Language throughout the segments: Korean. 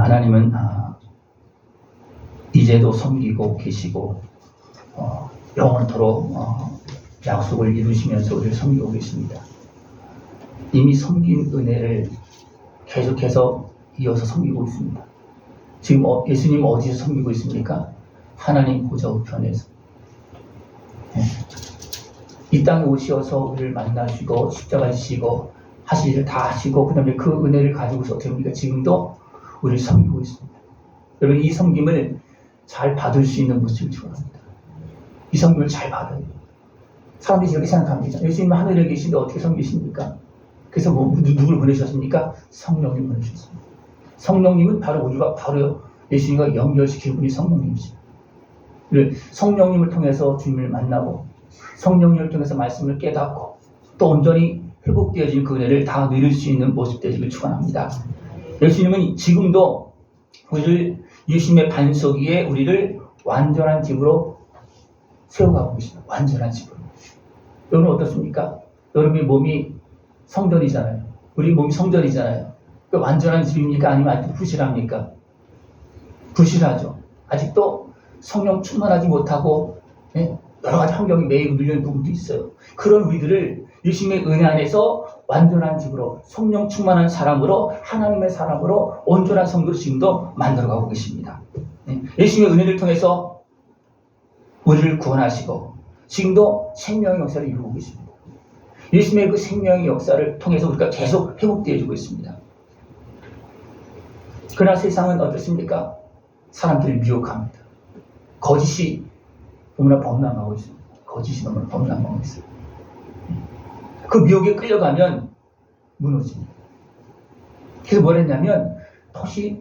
하나님은 이제도 섬기고 계시고 영원토록 약속을 이루시면서 우리를 섬기고 계십니다. 이미 섬긴 은혜를 계속해서 이어서 섬기고 있습니다. 지금 예수님 어디서 섬기고 있습니까? 하나님 보좌 우편에서. 이 땅에 오셔서 우리를 만나시고 십자가 지시고 하실 일을 다 하시고 그 다음에 그 은혜를 가지고서 어떻게 합니까? 지금도 우리를 섬기고 있습니다. 여러분, 이 섬김을 잘 받을 수 있는 모습을 축원합니다. 이 섬김을 잘 받아요. 사람들이 이렇게 생각합니다. 예수님 하늘에 계신데 어떻게 섬기십니까? 그래서 누구를 보내셨습니까? 성령님 보내셨습니다. 성령님은 바로 우리가 바로 예수님과 연결시킨 분이 성령님이십니다. 성령님을 통해서 주님을 만나고 성령님을 통해서 말씀을 깨닫고 또 온전히 회복되어진 그 은혜를 다 누릴 수 있는 모습 되시길 축원합니다. 예수님은 지금도 우리를 예수님의 반석 위에 우리를 완전한 집으로 세워가고 계십니다. 완전한 집으로. 여러분 어떻습니까? 여러분의 몸이 성전이잖아요. 우리 몸이 성전이잖아요. 완전한 집입니까? 아니면 아직도 부실합니까? 부실하죠. 아직도 성령 충만하지 못하고 여러 가지 환경이 매일 눌려있는 부분도 있어요. 그런 우리들을 예수님의 은혜 안에서 완전한 집으로 성령 충만한 사람으로 하나님의 사람으로 온전한 성도로 지금도 만들어가고 계십니다. 예수님의 은혜를 통해서 우리를 구원하시고 지금도 생명의 역사를 이루고 계십니다. 예수님의 그 생명의 역사를 통해서 우리가 계속 회복되어지고 있습니다. 그러나 세상은 어떻습니까? 사람들을 미혹합니다. 거짓이 너무나 범람하고 있습니다. 거짓이 너무나 범람하고 있습니다. 그 미혹에 끌려가면 무너집니다. 그래서 뭘 했냐면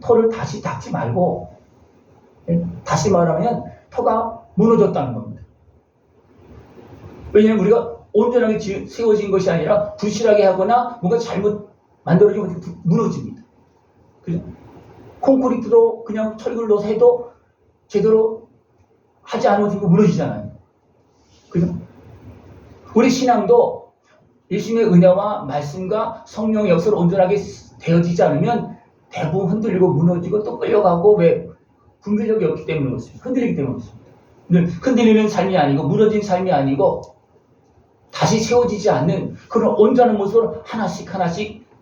터를 다시 닦지 말고 다시 말하면 터가 무너졌다는 겁니다. 왜냐하면 우리가 온전하게 세워진 것이 아니라 부실하게 하거나 뭔가 잘못 만들어지면 무너집니다. 그죠? 콘크리트로 그냥 철근을 넣어서 해도 제대로 하지 않으면 무너지잖아요. 그죠? 우리 신앙도 예수님의 은혜와 말씀과 성령의 역사로 온전하게 되어지지 않으면 대부분 흔들리고 무너지고 또 끌려가고 왜? 분별력이 없기 때문에 그렇습니다. 흔들리기 때문에 그렇습니다. 흔들리는 삶이 아니고 무너진 삶이 아니고 다시 세워지지 않는 그런 온전한 모습으로 하나씩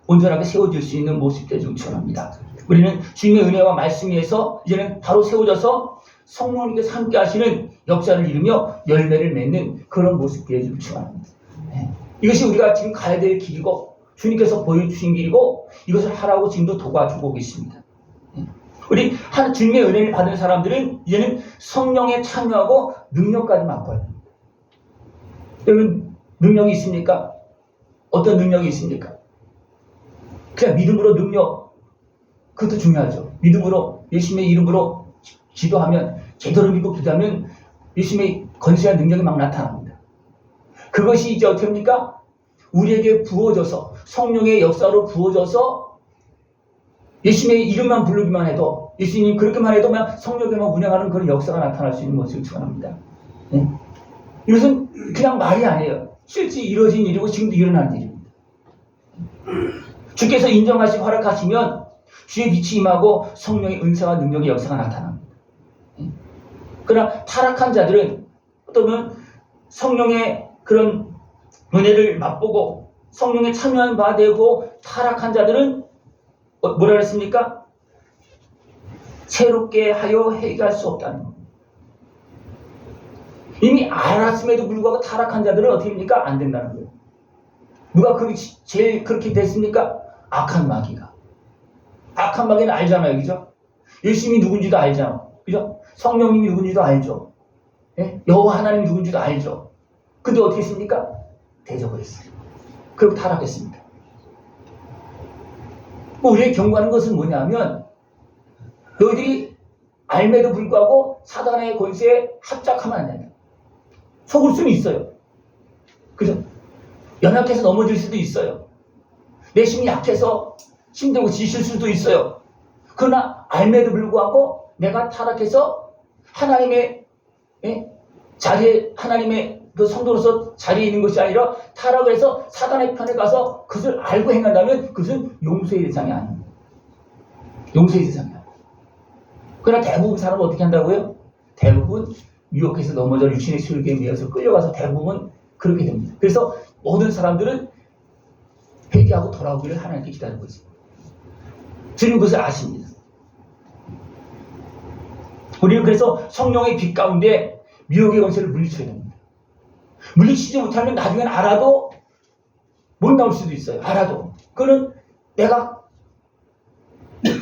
온전하게 세워질 수 있는 모습 되기를 축원합니다. 우리는 주님의 은혜와 말씀 위에서 이제는 바로 세워져서 성령님께서 함께 하시는 역사를 이루며 열매를 맺는 그런 모습 되기를 축원합니다. 이것이 우리가 지금 가야 될 길이고 주님께서 보여주신 길이고 이것을 하라고 지금도 도와주고 계십니다. 우리 주님의 은혜를 받은 사람들은 이제는 성령에 참여하고 능력까지 맛봐야 됩니다. 여러분 능력이 있습니까? 어떤 능력이 있습니까? 그냥 믿음으로 능력, 그것도 중요하죠. 믿음으로 예수님의 이름으로 기도하면 제대로 믿고 기도하면 예수님의 건세한 능력이 막 나타납니다. 그것이 이제 어떻게 합니까? 우리에게 부어져서 성령의 역사로 부어져서 예수님의 이름만 부르기만 해도 예수님 그렇게만 해도 그냥 성령에만 운영하는 그런 역사가 나타날 수 있는 것을 축원합니다. 이것은 그냥 말이 아니에요. 실제 이루어진 일이고 지금도 일어나는 일입니다. 주께서 인정하시고 허락하시면 주의 빛이 임하고 성령의 은사와 능력의 역사가 나타납니다. 그러나 타락한 자들은 어쩌면 성령의 그런 은혜를 맛보고 성령에 참여한 바 되고 타락한 자들은 뭐라 그랬습니까? 새롭게 하여 해결할 수 없다는 겁니다. 이미 알았음에도 불구하고 타락한 자들은 어떻게 됩니까? 안 된다는 거예요. 누가 제일 그렇게 됐습니까? 악한 마귀가. 악한 마귀는 알잖아요. 그죠? 예수님이 누군지도 알잖아요. 그죠? 성령님이 누군지도 알죠. 여호와 하나님이 누군지도 알죠. 근데 어떻게 했습니까? 대적을 했어요. 그리고 타락했습니다. 우리의 경고하는 것은 뭐냐면 너희들이 알매도 불구하고 사단의 권세에 합작하면 안 된다. 속을 수는 있어요. 그죠? 연약해서 넘어질 수도 있어요. 내 힘이 약해서 힘들고 지칠 수도 있어요. 그러나 알매도 불구하고 내가 타락해서 하나님의 자리에 하나님의 그 성도로서 자리에 있는 것이 아니라 타락을 해서 사단의 편에 가서 그것을 알고 행한다면 그것은 용서의 대상이 아닙니다. 용서의 대상이 아닙니다. 그러나 대부분 사람은 어떻게 한다고요? 대부분 유혹해서 넘어져 육신의 술기에 매여서 끌려가서 대부분 그렇게 됩니다. 그래서 모든 사람들은 회개하고 돌아오기를 하나님께 기다리고 있습니다. 주님 그것을 아십니다. 우리는 그래서 성령의 빛 가운데 미혹의 권세를 물리쳐야 됩니다. 물리치지 못하면 나중엔 알아도 못 나올 수도 있어요. 알아도. 그거는 내가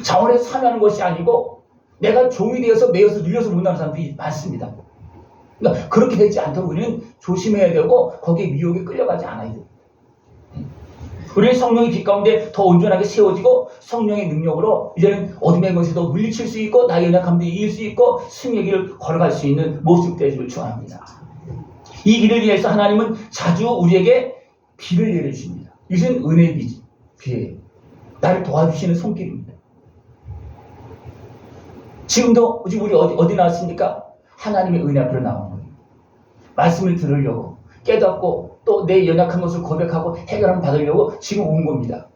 자원에 참여하는 것이 아니고 내가 종이 되어서 매여서 눌려서 못 나오는 사람들이 많습니다. 그러니까 그렇게 되지 않도록 우리는 조심해야 되고 거기에 미혹에 끌려가지 않아야 돼요. 우리는 성령의 빛 가운데 더 온전하게 세워지고 성령의 능력으로 이제는 어둠의 것에도 물리칠 수 있고 나의 연약함도 이길 수 있고 승리의 길을 걸어갈 수 있는 모습 되기를 축원합니다. 이 길을 위해서 하나님은 자주 우리에게 비를 내려주십니다. 이것은 은혜의 비예요. 나를 도와주시는 손길입니다. 지금도 우리 어디 나왔습니까? 하나님의 은혜 앞으로 나온 거예요. 말씀을 들으려고 깨닫고 또 내 연약한 것을 고백하고 해결함 받으려고 지금 온 겁니다.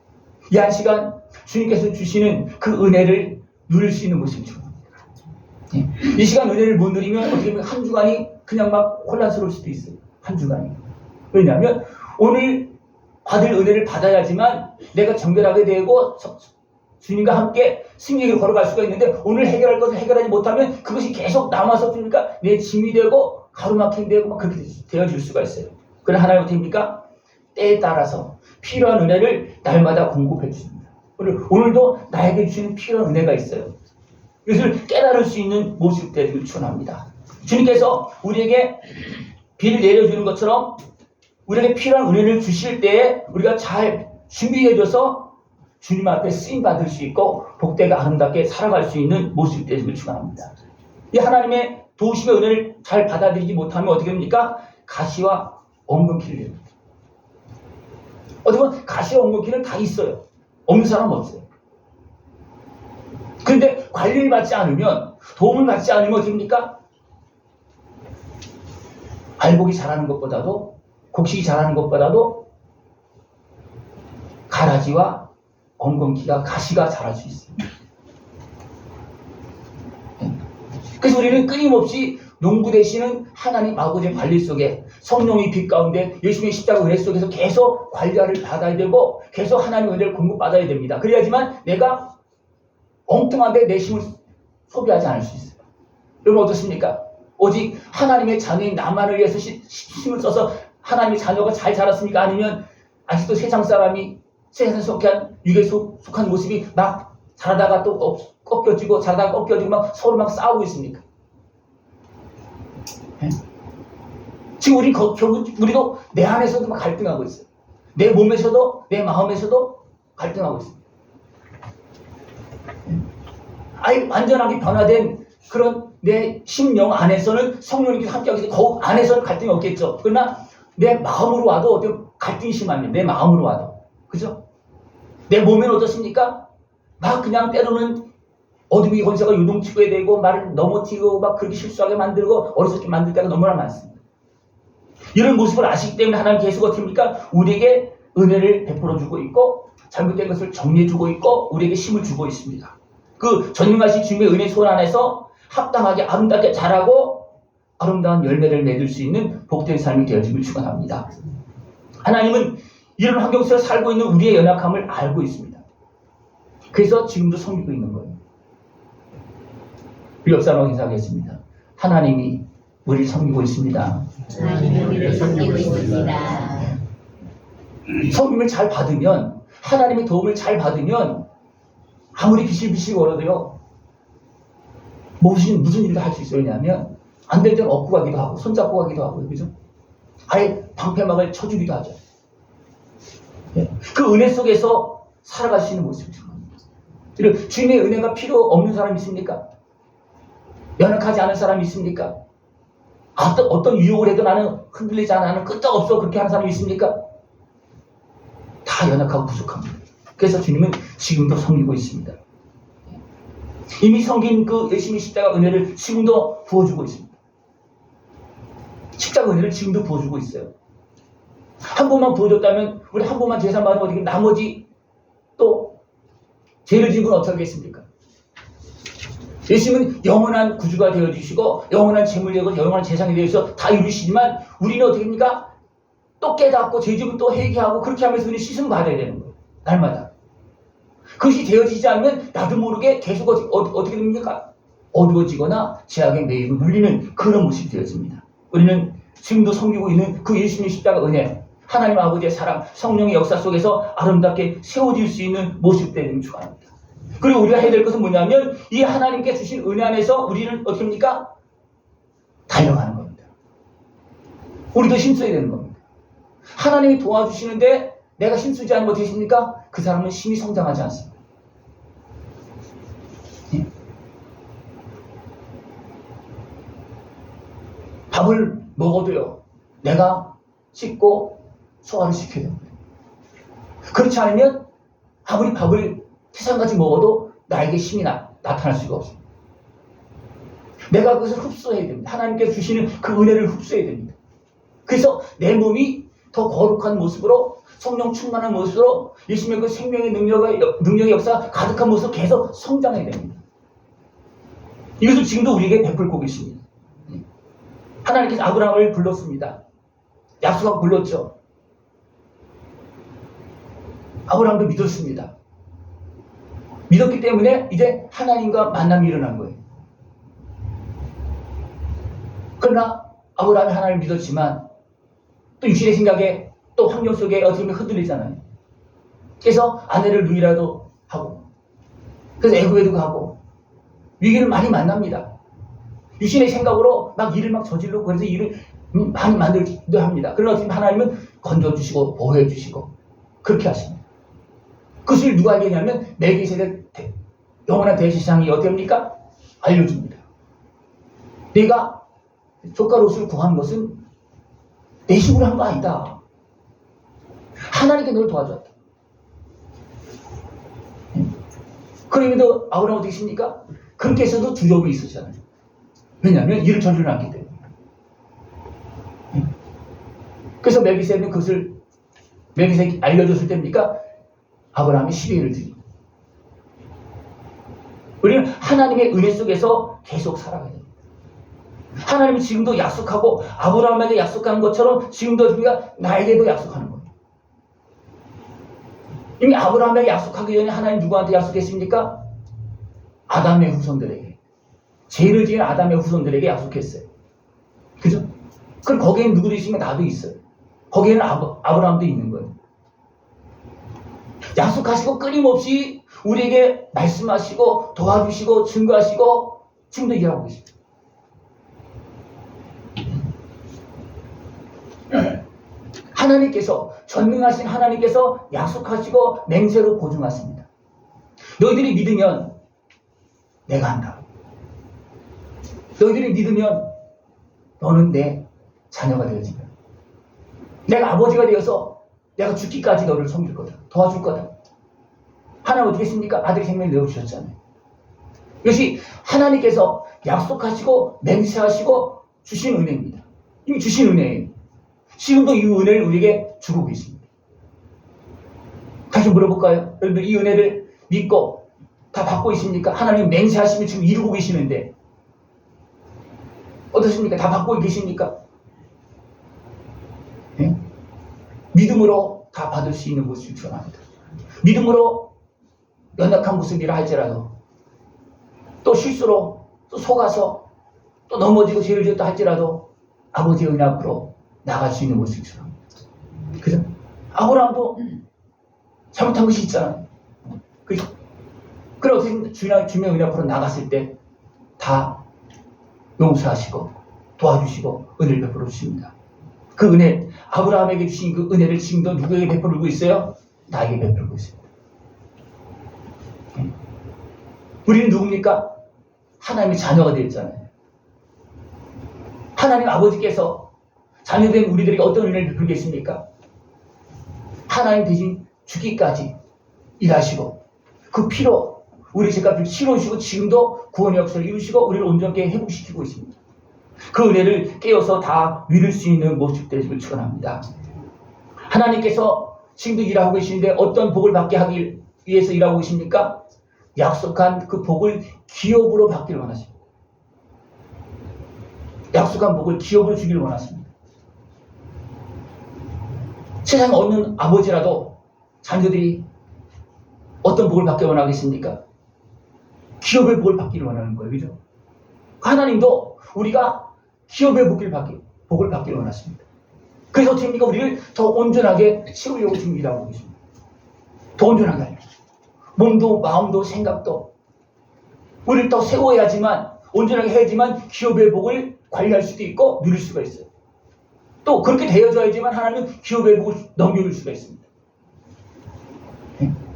이 한 시간 주님께서 주시는 그 은혜를 누릴 수 있는 모습을 축원합니다. 이 시간 은혜를 못 누리면 어떻게 보면 한 주간이 그냥 막 혼란스러울 수도 있어요. 한 주간이. 왜냐하면 오늘 받을 은혜를 받아야지만 내가 정결하게 되고 주님과 함께 승리를 걸어갈 수가 있는데 오늘 해결할 것을 해결하지 못하면 그것이 계속 남아서 그러니까 내 짐이 되고 가로막힘 되고 막 그렇게 되어질 수가 있어요. 그러나 하나님 어떻게 합니까? 때에 따라서 필요한 은혜를 날마다 공급해 주십니다. 오늘도 나에게 주시는 필요한 은혜가 있어요. 이것을 깨달을 수 있는 모습 되기를 축원합니다. 주님께서 우리에게 비를 내려주는 것처럼 우리에게 필요한 은혜를 주실 때에 우리가 잘 준비해줘서 주님 앞에 쓰임받을 수 있고 복되게 아름답게 살아갈 수 있는 모습 되기를 축원합니다. 이 하나님의 도우심의 은혜를 잘 받아들이지 못하면 어떻게 됩니까? 가시와 엉겅퀴를 해요. 어떻게 보면 가시와 엉겅퀴는 다 있어요. 없는 사람은 없어요. 그런데 관리를 받지 않으면 도움을 받지 않으면 어떻게 됩니까? 알곡이 자라는 것보다도 곡식이 자라는 것보다도 가라지와 엉겅퀴가 가시가 자랄 수 있어요. 그래서 우리는 끊임없이 농부되시는 하나님 아버지의 관리 속에 성령의 빛 가운데 예수님의 십자가 은혜 속에서 계속 관리를 받아야 되고 계속 하나님의 은혜를 공급받아야 됩니다. 그래야지만 내가 엉뚱한데 내 힘을 소비하지 않을 수 있어요. 여러분 어떻습니까? 오직 하나님의 자녀인 나만을 위해서 힘을 써서 하나님의 자녀가 잘 자랐습니까? 아니면 아직도 세상 사람이 세상에 속한 육에 속한 모습이 막 자라다가 또 꺾여지고 자라다가 꺾여지고 막 서로 막 싸우고 있습니까? 네? 지금 우리도 내 안에서도 막 갈등하고 있어요. 내 몸에서도 내 마음에서도 갈등하고 있어요. 아예 완전하게 변화된 그런 내 심령 안에서는 성령님께서 함께하기 때문에 그 안에서는 갈등이 없겠죠. 그러나 내 마음으로 와도 어떤 갈등이 심합니다. 내 마음으로 와도. 그죠? 내 몸에는 어떻습니까? 막 그냥 때로는 어둠의 권세가 요동치게 되고 말을 넘어뜨리고 막 그렇게 실수하게 만들고 어리석게 만들 때가 너무나 많습니다. 이런 모습을 아시기 때문에 하나님 계속 어떻게 합니까? 우리에게 은혜를 베풀어주고 있고 잘못된 것을 정리해주고 있고 우리에게 힘을 주고 있습니다. 그 전능하신 주님의 은혜 손 안에서 합당하게 아름답게 자라고 아름다운 열매를 맺을 수 있는 복된 삶이 되어지길 축원합니다. 하나님은 이런 환경 속에 살고 있는 우리의 연약함을 알고 있습니다. 그래서 지금도 섬기고 있는 거예요. 우리 옆 사람하고 인사하겠습니다. 하나님이 우리를 섬기고 있습니다. 하나님이 우리를 섬기고 있습니다. 섬김을 잘 받으면 하나님의 도움을 잘 받으면 아무리 비실비실 걸어도요 무슨 일도 할 수 있어요. 왜냐하면 안 될 때는 업고 가기도 하고 손잡고 가기도 하고 그죠? 아예 방패막을 쳐주기도 하죠. 그 은혜 속에서 살아갈 수 있는 모습이죠. 그리고 주님의 은혜가 필요 없는 사람이 있습니까? 연약하지 않은 사람이 있습니까? 어떤 유혹을 해도 나는 흔들리지 않아, 나는 끄떡없어 그렇게 하는 사람이 있습니까? 다 연약하고 부족합니다. 그래서 주님은 지금도 섬기고 있습니다. 이미 섬긴 그 예수님의 십자가 은혜를 지금도 부어주고 있습니다. 십자가 은혜를 지금도 부어주고 있어요. 한 번만 부어줬다면 우리 한 번만 제사 받으면 어떻게 나머지 또 죄를 지은 건 어떻게 하겠습니까? 예수님은 영원한 구주가 되어주시고 영원한 재물 되고 영원한 재산이 되어서 다 이루시지만 우리는 어떻게 합니까? 또 깨닫고 죄지면 또 회개하고 그렇게 하면서 우리는 씻음 받아야 되는 거예요. 날마다. 그것이 되어지지 않으면 나도 모르게 계속 어떻게 됩니까? 어두워지거나 죄악에 매이고 눌리는 그런 모습이 되어집니다. 우리는 지금도 섬기고 있는 그 예수님의 십자가 은혜, 하나님 아버지의 사랑, 성령의 역사 속에서 아름답게 세워질 수 있는 모습 되는 축원합니다. 그리고 우리가 해야 될 것은 뭐냐면 이 하나님께 주신 은혜 안에서 우리는 어떻게 합니까? 달려가는 겁니다. 우리도 힘써야 되는 겁니다. 하나님이 도와주시는데 내가 힘쓰지 않으면 어떻게 됩니까? 그 사람은 힘이 성장하지 않습니다. 예? 밥을 먹어도요, 내가 씻고 소화를 시켜야 됩니다. 그렇지 않으면 아무리 밥을 태산같이 먹어도 나에게 힘이 나타날 수가 없습니다. 내가 그것을 흡수해야 됩니다. 하나님께서 주시는 그 은혜를 흡수해야 됩니다. 그래서 내 몸이 더 거룩한 모습으로 성령 충만한 모습으로 예수님의 그 생명의 능력의 역사 가득한 모습으로 계속 성장해야 됩니다. 이것을 지금도 우리에게 베풀고 계십니다. 하나님께서 아브라함을 불렀습니다. 약속하고 불렀죠. 아브라함도 믿었습니다. 믿었기 때문에 이제 하나님과 만남이 일어난 거예요. 그러나 아브라함이 하나님을 믿었지만 또 육신의 생각에 또 환경 속에 어떻게 보면 흔들리잖아요. 그래서 아내를 누이라도 하고 그래서 애굽에도 가고 위기를 많이 만납니다. 육신의 생각으로 막 일을 막 저질르고 그래서 일을 많이 만들기도 합니다. 그러나 어떻게 하나님은 건져주시고 보호해주시고 그렇게 하십니다. 그것을 누가 알게 하냐면 멜기세덱 영원한 대제사장이 어떻게 합니까? 알려줍니다. 내가 족가롯을 구한 것은 내 힘으로 한 거 아니다. 하나님께 너를 도와줬다. 그럼에도 아브라함은 어떻게 했습니까? 그렇게 해서도 두려움이 있었잖아요. 왜냐하면 일을 저지르지 않기 때문에. 그래서 멜기세덱은 그것을 멜기세덱이 알려줬을 때입니까? 아브라함이 12회를 드립니다. 우리는 하나님의 은혜 속에서 계속 살아가야 됩니다. 하나님은 지금도 약속하고 아브라함에게 약속한 것처럼 지금도 우리가 나에게도 약속하는 겁니다. 이미 아브라함에게 약속하기 전에 하나님 누구한테 약속했습니까? 아담의 후손들에게. 죄를 지은 아담의 후손들에게 약속했어요. 그죠? 그럼 거기에는 누구도 있으면 나도 있어요. 거기에는 아브라함도 있는 거예요. 약속하시고 끊임없이 우리에게 말씀하시고 도와주시고 증거하시고 지금도 일하고 계십니다. 하나님께서 전능하신 하나님께서 약속하시고 맹세로 보증하십니다. 너희들이 믿으면 내가 한다. 너희들이 믿으면 너는 내 자녀가 되어진다. 내가 아버지가 되어서 내가 죽기까지 너를 섬길 거다. 도와줄 거다. 하나님 어떻게 했습니까? 아들의 생명을 내어주셨잖아요. 이것이 하나님께서 약속하시고 맹세하시고 주신 은혜입니다. 이미 주신 은혜예요. 지금도 이 은혜를 우리에게 주고 계십니다. 다시 물어볼까요? 여러분들 이 은혜를 믿고 다 받고 있습니까? 하나님 맹세하시면 지금 이루고 계시는데 어떻습니까? 다 받고 계십니까? 네? 믿음으로 다 받을 수 있는 것을 축원합니다. 믿음으로 연약한 모습이라 할지라도 또 실수로 또 속아서 또 넘어지고 죄를 지었다 할지라도 아버지의 은혜 앞으로 나갈 수 있는 것을 축원합니다. 그죠? 아브라함도 잘못한 것이 있잖아요. 그죠? 그래 어떻게 주님의 은혜 앞으로 나갔을 때 다 용서하시고 도와주시고 은혜를 베풀어 주십니다. 그 은혜, 아브라함에게 주신 그 은혜를 지금도 누구에게 베풀고 있어요? 나에게 베풀고 있습니다. 우리는 누굽니까? 하나님의 자녀가 되었잖아요. 하나님 아버지께서 자녀된 우리들에게 어떤 은혜를 베풀겠습니까? 하나님 대신 죽기까지 일하시고 그 피로 우리 죄값을 치러주시고 지금도 구원의 역사를 이루시고 우리를 온전하게 회복시키고 있습니다. 그 은혜를 깨어서 다 누릴 수 있는 모습 되시길 축원합니다. 하나님께서 지금도 일하고 계시는데 어떤 복을 받게 하기 위해서 일하고 계십니까? 약속한 그 복을 기업으로 받기를 원하십니다. 약속한 복을 기업으로 주기를 원하십니다. 세상에 없는 아버지라도 자녀들이 어떤 복을 받기 원하겠습니까? 기업의 복을 받기를 원하는 거예요. 그죠? 하나님도 우리가 기업의 복을 받기를 원하십니다. 그래서 어떻게 합니까? 우리를 더 온전하게 세우려고 준비하고 계십니다. 더 온전하게 하려고. 몸도 마음도 생각도 우리를 더 세워야지만, 온전하게 해야지만 기업의 복을 관리할 수도 있고 누릴 수가 있어요. 또 그렇게 되어져야지만 하나님은 기업의 복을 넘겨줄 수가 있습니다.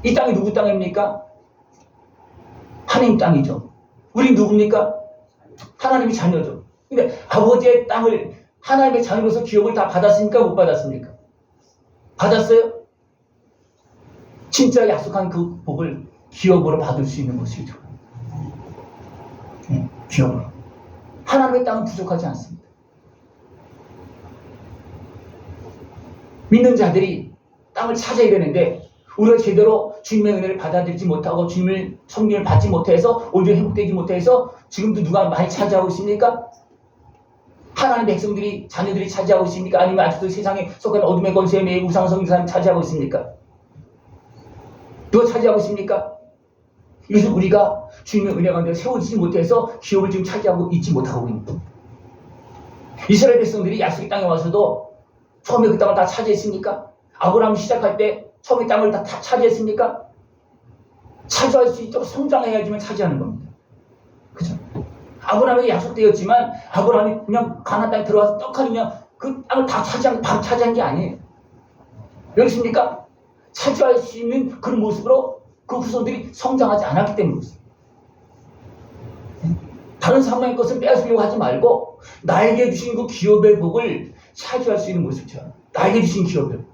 이 땅이 누구 땅입니까? 하나님 땅이죠. 우리 누굽니까? 하나님의 자녀죠. 근데 아버지의 땅을 하나님의 자녀로서 기업을 다 받았습니까? 못 받았습니까? 받았어요? 진짜 약속한 그 복을 기업으로 받을 수 있는 것이죠. 기업으로. 하나님의 땅은 부족하지 않습니다. 믿는 자들이 땅을 찾아야 되는데 우리가 제대로 주님의 은혜를 받아들이지 못하고 주님의 섬김을 받지 못해서 온전히 회복되지 못해서 지금도 누가 많이 차지하고 있습니까? 하나님의 백성들이, 자녀들이 차지하고 있습니까? 아니면 아직도 세상에 속한 어둠의 권세에 매여 우상성인 사람이 차지하고 있습니까? 누가 차지하고 있습니까? 이것은 우리가 주님의 은혜 가운데 세워지지 못해서 기업을 지금 차지하고 있지 못하고 있는 겁니다. 이스라엘 백성들이 약속의 땅에 와서도 처음에 그 땅을 다 차지했습니까? 아브라함 시작할 때 처음에 땅을 다 차지했습니까? 차지할 수 있도록 성장해야지만 차지하는 겁니다. 그죠? 아브라함에게 약속되었지만 아브라함이 그냥 가나안 땅에 들어와서 떡하니 그냥 그 땅을 다 바로 차지한 게 아니에요. 왜 그렇습니까? 차지할 수 있는 그런 모습으로 그 후손들이 성장하지 않았기 때문입니다. 다른 사람의 것을 빼앗으려고 하지 말고 나에게 주신 그 기업의 복을 차지할 수 있는 모습처럼 나에게 주신 기업의 복.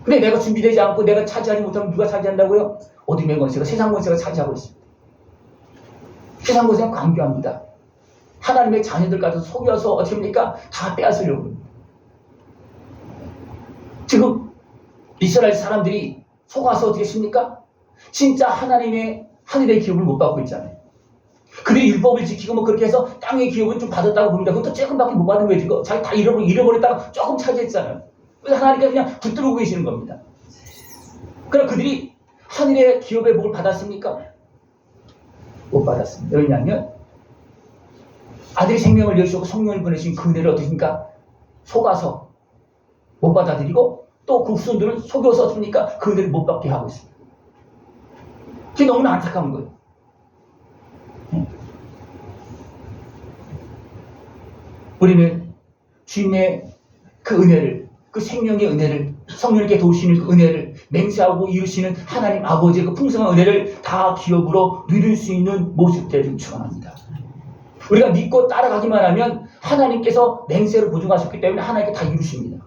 근데 내가 준비되지 않고 내가 차지하지 못하면 누가 차지한다고요? 어둠의 권세가, 세상 권세가 차지하고 있습니다. 세상 권세는 강교합니다. 하나님의 자녀들 가서 속여서 어떻게 합니까? 다 빼앗으려고 합니다. 지금 이스라엘 사람들이 속아서 어떻게 했습니까? 진짜 하나님의 하늘의 기업을 못 받고 있잖아요. 그들이 율법을 지키고 뭐 그렇게 해서 땅의 기업은 좀 받았다고 봅니다. 그것도 조금밖에 못 받은 거예요. 지금 자기 다 잃어버렸다가 조금 차지했잖아요. 그래서 하나님께서 그냥 붙들고 계시는 겁니다. 그럼 그들이 하늘의 기업의 복을 받았습니까? 못 받았습니다. 왜냐하면 아들이 생명을 여시고 성령을 보내신 그 은혜를 어떻습니까? 속아서 못 받아들이고 또 그 후손들은 속여서 어떻습니까? 그 은혜를 못 받게 하고 있습니다. 그게 너무나 안타까운 거예요. 우리는 주님의 그 은혜를, 그 생명의 은혜를, 성령님께 도우시는 그 은혜를 맹세하고 이루시는 하나님 아버지의 그 풍성한 은혜를 다 기업으로 누릴 수 있는 모습 되기를 축원합니다. 우리가 믿고 따라가기만 하면 하나님께서 맹세를 보증하셨기 때문에 하나님께 다 이루십니다.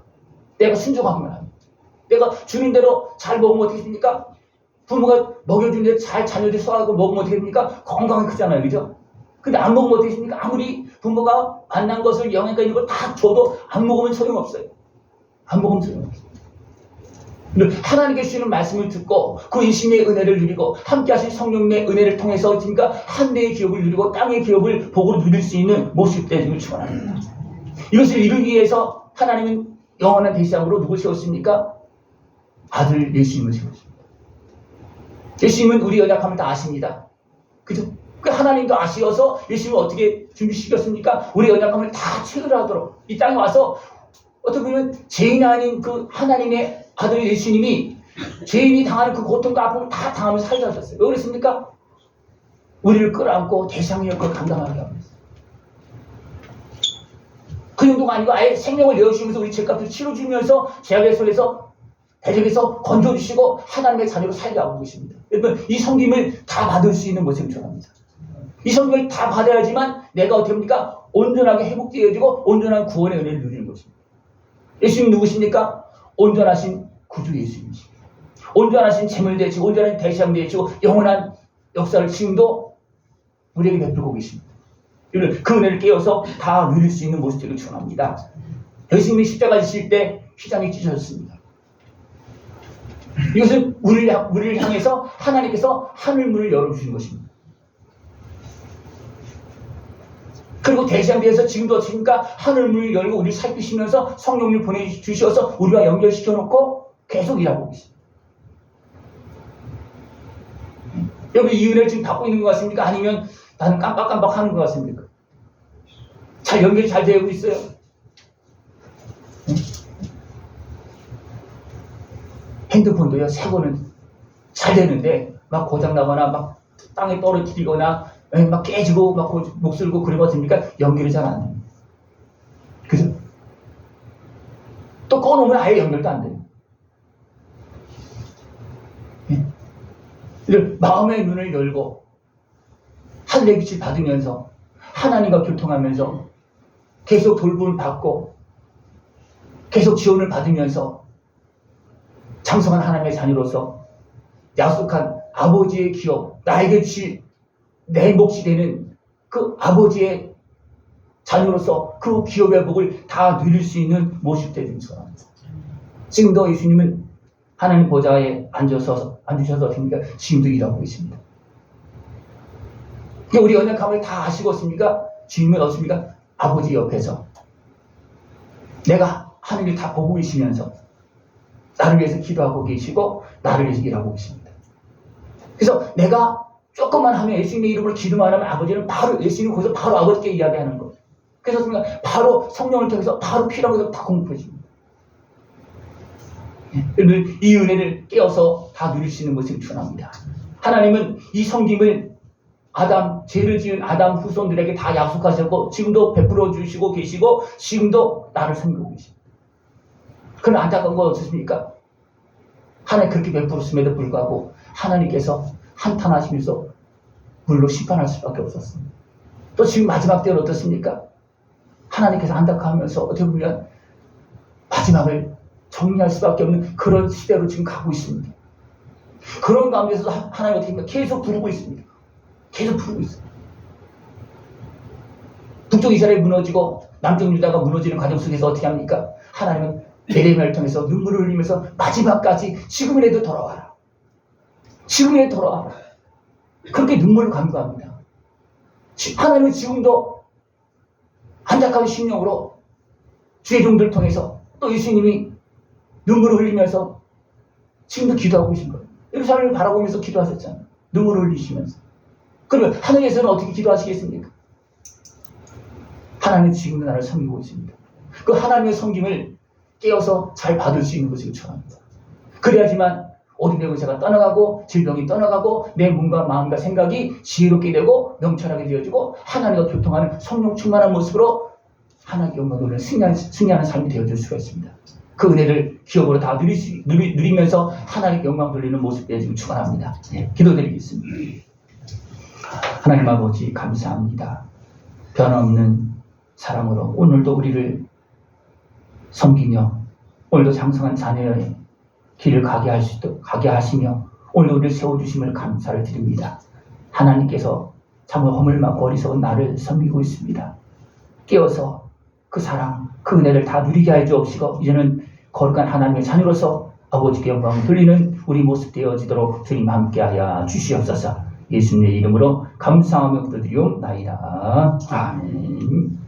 내가 순종하기만 합니다. 내가 주는 대로 잘 먹으면 어떻게 됩니까? 부모가 먹여주는 대로 잘 자녀들이 소화하고 먹으면 어떻게 됩니까? 건강이 크잖아요. 그죠? 근데 안 먹으면 어떻게 됩니까? 아무리 부모가 만난 것을 영양가 있는 걸 다 줘도 안 먹으면 소용없어요. 안 먹으면 소용없어요. 하나님께 주시는 말씀을 듣고 그 인신의 은혜를 누리고 함께 하신 성령의 은혜를 통해서 어떻습니까? 하늘의 기업을 누리고 땅의 기업을 복으로 누릴 수 있는 모습 되기를 축원합니다. 이것을 이루기 위해서 하나님은 영원한 대상으로 누굴 세웠습니까? 아들 예수님을 세웠습니다. 예수님은 우리 연약함을 다 아십니다. 그죠? 그 하나님도 아시어서 예수님을 어떻게 준비시켰습니까? 우리 연약함을 다 체결하도록 이 땅에 와서 어떻게 보면 죄인 아닌 그 하나님의 아들 예수님이 죄인이 당하는 그 고통과 아픔을 다 당하면서 살려셨어요. 왜 그랬습니까? 우리를 끌어안고 대상의 역할을 감당하게 합니다. 그 정도가 아니고 아예 생명을 내어주시면서 우리 죄값을 치러주면서 죄악의 손에서 대적에서 건져주시고 하나님의 자녀로 살게 하고 계십니다. 여러분 이 섬김을 다 받을 수 있는 모습을 전합니다. 이 섬김을 다 받아야지만 내가 어떻게 합니까? 온전하게 회복되어지고 온전한 구원의 은혜를 누리는 것입니다. 예수님 누구십니까? 온전하신 구주 예수님이십니다. 온전하신 재물 대치고 온전한 대시함 대치고 영원한 역사를 지금도 우리에게 베풀고 계십니다. 그 은혜를 깨어서 다 누릴 수 있는 모습들을 축원합니다. 예수님이 십자가 지실 때 휘장이 찢어졌습니다. 이것은 우리를 향해서 하나님께서 하늘문을 열어주신 것입니다. 그리고 대시한대에서 지금도 어떻습니까? 하늘문을 열고 우리를 살피시면서 성령을 보내주셔서 우리와 연결시켜 놓고 계속 일하고 계십니다. 여러분 이 은혜를 지금 받고 있는 것 같습니까? 아니면 나는 깜빡깜빡 하는 것 같습니까? 잘 연결이 잘 되고 있어요. 핸드폰도요, 새 거는 잘 되는데 막 고장나거나 막 땅에 떨어뜨리거나 막 깨지고 막 목슬고 그런 것 같습니까? 연결이 잘 안 돼요. 그래서 또 꺼놓으면 아예 연결도 안 돼요. 마음의 눈을 열고 하늘의 빛을 받으면서 하나님과 교통하면서 계속 돌봄을 받고 계속 지원을 받으면서 장성한 하나님의 자녀로서 약속한 아버지의 기업, 나에게 주실 내 몫이 되는 그 아버지의 자녀로서 그 기업의 복을 다 누릴 수 있는 모습 되는 사람. 지금도 예수님은 하나님 보좌에 앉으셔서 어떻습니까? 지금도 일하고 계십니다. 우리 연약함을 다 아시고 있습니까? 주님은 어떻습니까? 아버지 옆에서 내가 하늘을 다 보고 계시면서 나를 위해서 기도하고 계시고 나를 위해서 일하고 계십니다. 그래서 내가 조금만 하면 예수님의 이름으로 기도만 하면 아버지는 바로 예수님이 거기서 바로 아버지께 이야기하는 거예요. 그래서 바로 성령을 통해서 바로 필요한 것을 다 공급해 줍니다. 이 은혜를 깨어서 다 누릴 수 있는 것을 축원합니다. 하나님은 이 섬김을 죄를 지은 아담 후손들에게 다 약속하셨고 지금도 베풀어 주시고 계시고 지금도 나를 섬기고 계십니다. 그런 안타까운 건 어떻습니까? 하나님 그렇게 베풀었음에도 불구하고 하나님께서 한탄하시면서 물로 심판할 수밖에 없었습니다. 또 지금 마지막 때는 어떻습니까? 하나님께서 안타까워하면서 어떻게 보면 마지막을 정리할 수밖에 없는 그런 시대로 지금 가고 있습니다. 그런 가운데서 하나님 어떻게 계속 부르고 있습니다. 계속 부르고 있습니다. 북쪽 이스라엘이 무너지고 남쪽 유다가 무너지는 과정 속에서 어떻게 합니까? 하나님은 예레미야를 통해서 눈물을 흘리면서 마지막까지 지금이라도 돌아와라. 지금이라도 돌아와라. 그렇게 눈물을 간구합니다. 하나님은 지금도 안타까운 심령으로 주의 종들을 통해서 또 예수님이 눈물을 흘리면서 지금도 기도하고 계신 거예요. 예루살렘을 바라보면서 기도하셨잖아요. 눈물을 흘리시면서. 그러면 하늘에서는 어떻게 기도하시겠습니까? 하나님은 지금도 나를 섬기고 있습니다. 그 하나님의 섬김을 깨어서 잘 받을 수 있는 것을 축원합니다. 그래야지만 어둠의 권세가 떠나가고 질병이 떠나가고 내 몸과 마음과 생각이 지혜롭게 되고 명철하게 되어지고 하나님과 교통하는 성령 충만한 모습으로 하나님의 영광을 승리하는 삶이 되어줄 수가 있습니다. 그 은혜를 기업으로 다 누리면서 하나님의 영광 돌리는 모습 되어지길 축원합니다. 기도드리겠습니다. 하나님 아버지 감사합니다. 변함없는 사랑으로 오늘도 우리를 섬기며 오늘도 장성한 자녀의 길을 가게 하시며 오늘 우리를 세워주심을 감사를 드립니다. 하나님께서 참으로 허물맞고 어리석은 나를 섬기고 있습니다. 깨어서 그 사랑, 그 은혜를 다 누리게 하여 주옵시고 이제는 거룩한 하나님의 자녀로서 아버지께 영광을 돌리는 우리 모습 되어지도록 주님 함께하여 주시옵소서. 예수님의 이름으로 감사하며 기도드리옵나이다. 아멘.